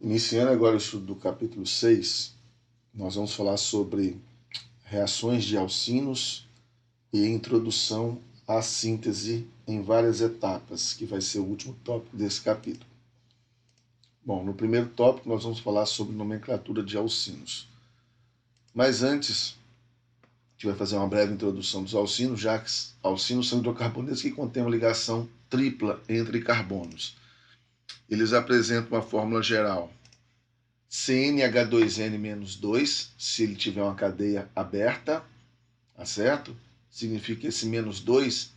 Iniciando agora o estudo do capítulo 6, nós vamos falar sobre reações de alcinos e introdução à síntese em várias etapas, que vai ser o último tópico desse capítulo. Bom, no primeiro tópico nós vamos falar sobre nomenclatura de alcinos. Mas antes, a gente vai fazer uma breve introdução dos alcinos, já que alcinos são hidrocarbonetos que contêm uma ligação tripla entre carbonos. Eles apresentam uma fórmula geral CnH2n-2, se ele tiver uma cadeia aberta, tá certo? Significa esse menos 2,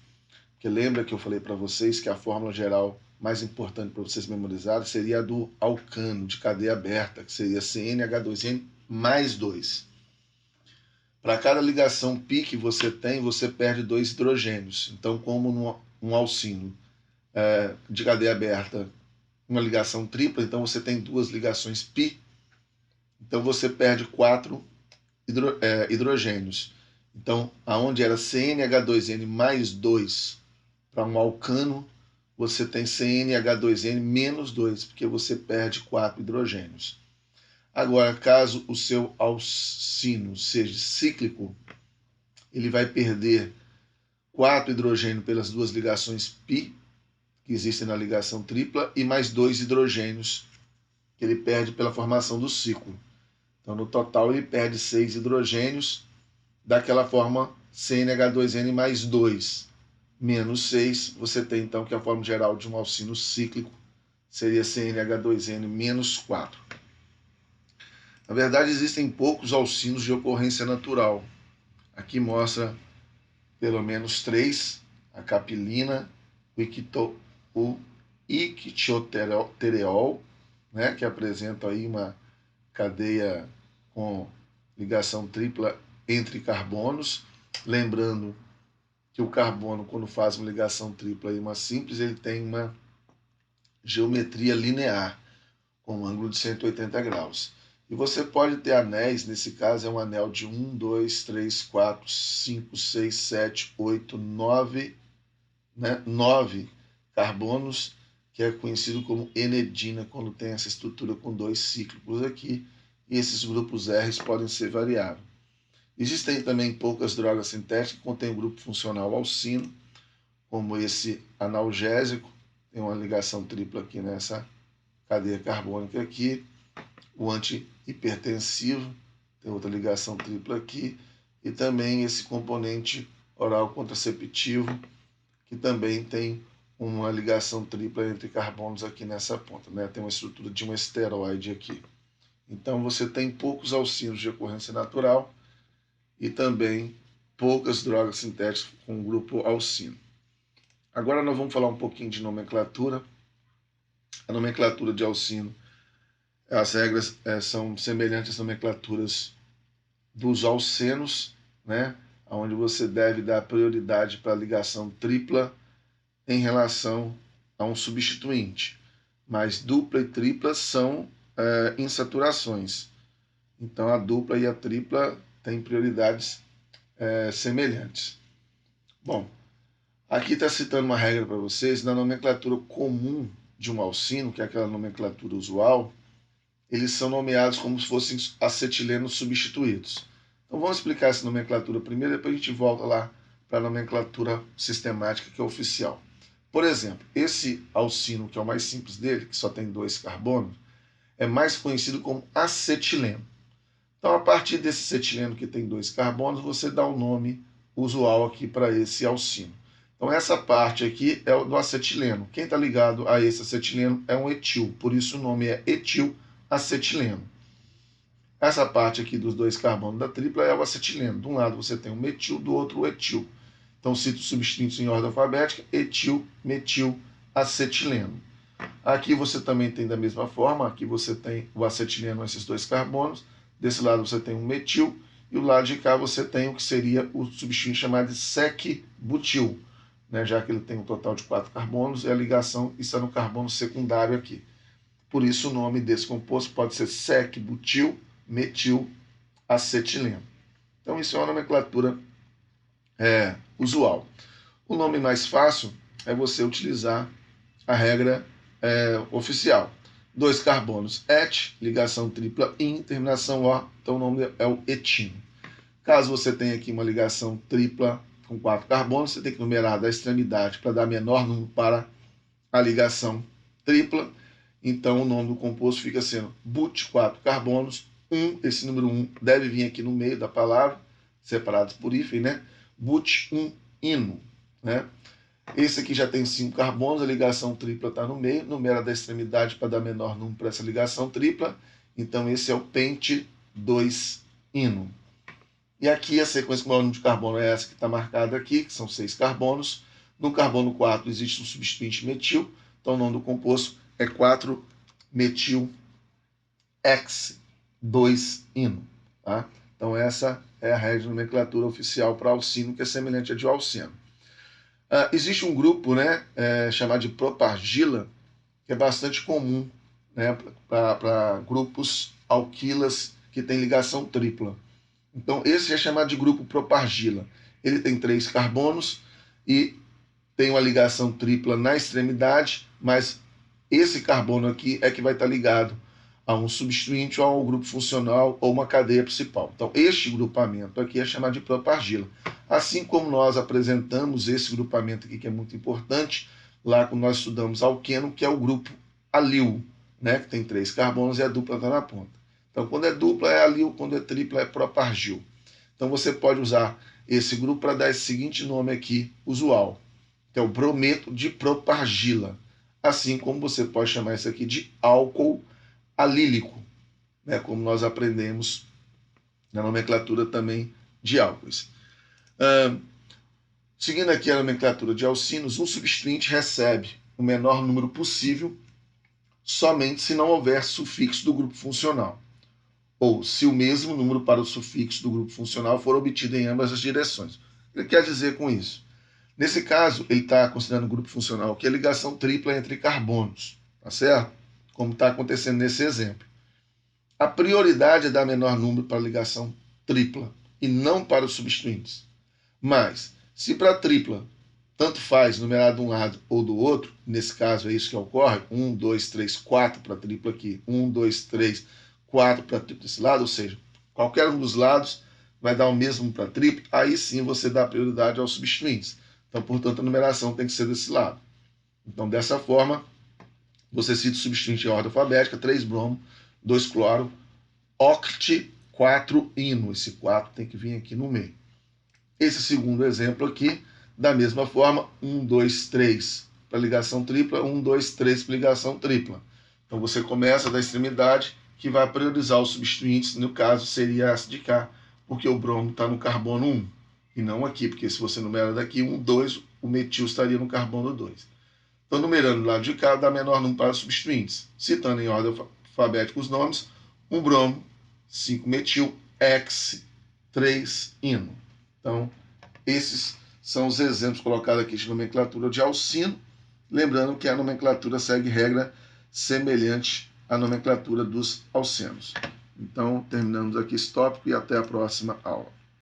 porque lembra que eu falei para vocês que a fórmula geral mais importante para vocês memorizarem seria a do alcano de cadeia aberta, que seria CnH2n mais 2. Para cada ligação π que você tem, você perde 2 hidrogênios. Então, como num alcino de cadeia aberta, uma ligação tripla, então você tem 2 ligações π, então você perde 4 hidrogênios. Então, aonde era CnH2n mais 2 para um alcano, você tem CnH2n menos 2, porque você perde 4 hidrogênios. Agora, caso o seu alcino seja cíclico, ele vai perder 4 hidrogênios pelas 2 ligações π, que existem na ligação tripla, e mais 2 hidrogênios que ele perde pela formação do ciclo. Então, no total, ele perde 6 hidrogênios. Daquela forma, CnH2n mais 2 menos 6, você tem então que a fórmula geral de um alcino cíclico seria CnH2n menos 4. Na verdade, existem poucos alcinos de ocorrência natural. Aqui mostra pelo menos 3, a capilina, o ictiotereol, né, que apresenta aí uma cadeia com ligação tripla entre carbonos. Lembrando que o carbono, quando faz uma ligação tripla e uma simples, ele tem uma geometria linear, com um ângulo de 180 graus. E você pode ter anéis, nesse caso é um anel de 1, 2, 3, 4, 5, 6, 7, 8, 9, 9 carbonos, que é conhecido como enedina, quando tem essa estrutura com 2 cíclicos aqui, e esses grupos R podem ser variáveis. Existem também poucas drogas sintéticas que contêm o grupo funcional alcino, como esse analgésico, tem uma ligação tripla aqui nessa cadeia carbônica aqui, o antihipertensivo, tem outra ligação tripla aqui, e também esse componente oral contraceptivo, que também tem uma ligação tripla entre carbonos aqui nessa ponta, né? Tem uma estrutura de um esteroide aqui. Então você tem poucos alcinos de ocorrência natural e também poucas drogas sintéticas com o grupo alcino. Agora nós vamos falar um pouquinho de nomenclatura. A nomenclatura de alcino, as regras são semelhantes às nomenclaturas dos alcenos, né? Onde você deve dar prioridade para a ligação tripla em relação a um substituinte. Mas dupla e tripla são insaturações. Então a dupla e a tripla têm prioridades semelhantes. Bom, aqui está citando uma regra para vocês. Na nomenclatura comum de um alcino, que é aquela nomenclatura usual, eles são nomeados como se fossem acetilenos substituídos. Então vamos explicar essa nomenclatura primeiro, depois a gente volta lá para a nomenclatura sistemática, que é oficial. Por exemplo, esse alcino, que é o mais simples dele, que só tem 2 carbonos, é mais conhecido como acetileno. Então, a partir desse acetileno que tem 2 carbonos, você dá o nome usual aqui para esse alcino. Então, essa parte aqui é o do acetileno. Quem está ligado a esse acetileno é um etil, por isso o nome é etilacetileno. Essa parte aqui dos 2 carbonos da tripla é o acetileno. De um lado você tem o metil, do outro o etil. Então, cito os substituintes em ordem alfabética: etil, metil, acetileno. Aqui você também tem da mesma forma, aqui você tem o acetileno, esses 2 carbonos. Desse lado você tem um metil, e do lado de cá você tem o que seria o substituinte chamado de sec-butil, né, já que ele tem um total de 4 carbonos, e a ligação está no carbono secundário aqui. Por isso o nome desse composto pode ser sec-butil, metil, acetileno. Então isso é uma nomenclatura usual. O nome mais fácil é você utilizar a regra oficial. 2 carbonos, et, ligação tripla in, terminação O, então o nome é o etino. Caso você tenha aqui uma ligação tripla com 4 carbonos, você tem que numerar da extremidade para dar menor número para a ligação tripla. Então o nome do composto fica sendo but 4 carbonos, 1, esse número 1 deve vir aqui no meio da palavra, separados por hífen, né? But 1 ino, né? Esse aqui já tem 5 carbonos, a ligação tripla está no meio, numera da extremidade para dar menor número para essa ligação tripla. Então esse é o pente 2 ino. E aqui a sequência com o maior número de carbono é essa que está marcada aqui, que são 6 carbonos. No carbono 4 existe um substituinte metil, então o nome do composto é 4-metil-X2-ino. Tá? Então essa é a regra de nomenclatura oficial para alcino, que é semelhante a de alceno. Existe um grupo, né, chamado de propargila, que é bastante comum, né, para grupos alquilas que têm ligação tripla. Então, esse é chamado de grupo propargila. Ele tem 3 carbonos e tem uma ligação tripla na extremidade, mas esse carbono aqui é que vai estar ligado a um substituinte ou a um grupo funcional ou uma cadeia principal. Então, este grupamento aqui é chamado de propargila. Assim como nós apresentamos esse grupamento aqui, que é muito importante, lá quando nós estudamos alqueno, que é o grupo alil, né, que tem 3 carbonos e a dupla está na ponta. Então, quando é dupla é alil, quando é tripla é propargil. Então, você pode usar esse grupo para dar esse seguinte nome aqui, usual, que é o brometo de propargila. Assim como você pode chamar isso aqui de álcool alílico, né, como nós aprendemos na nomenclatura também de álcoois. Seguindo aqui a nomenclatura de alcinos, um substituinte recebe o menor número possível somente se não houver sufixo do grupo funcional, ou se o mesmo número para o sufixo do grupo funcional for obtido em ambas as direções. O que ele quer dizer com isso? Nesse caso, ele está considerando o grupo funcional que é a ligação tripla entre carbonos, tá certo? Como está acontecendo nesse exemplo. A prioridade é dar menor número para a ligação tripla e não para os substituintes. Mas, se para a tripla tanto faz numerado de um lado ou do outro, nesse caso é isso que ocorre, 1, 2, 3, 4 para a tripla aqui, 1, 2, 3, 4 para a tripla desse lado, ou seja, qualquer um dos lados vai dar o mesmo para a tripla, aí sim você dá prioridade aos substituintes. Então, portanto, a numeração tem que ser desse lado. Então, dessa forma, você cita o substituinte em ordem alfabética, 3 bromo, 2 cloro, oct, 4 ino. Esse 4 tem que vir aqui no meio. Esse segundo exemplo aqui, da mesma forma, 1, 2, 3 para ligação tripla, 1, 2, 3 para ligação tripla. Então, você começa da extremidade, que vai priorizar os substituintes, no caso seria essa de cá, porque o bromo está no carbono 1, e não aqui, porque se você numera daqui 1, 2, o metil estaria no carbono 2. Então, numerando do lado de cá, dá menor número para os substituintes. Citando em ordem alfabética os nomes, 1 bromo, 5 metil, X, 3 ino. Então, esses são os exemplos colocados aqui de nomenclatura de alcino, lembrando que a nomenclatura segue regra semelhante à nomenclatura dos alcenos. Então, terminamos aqui esse tópico e até a próxima aula.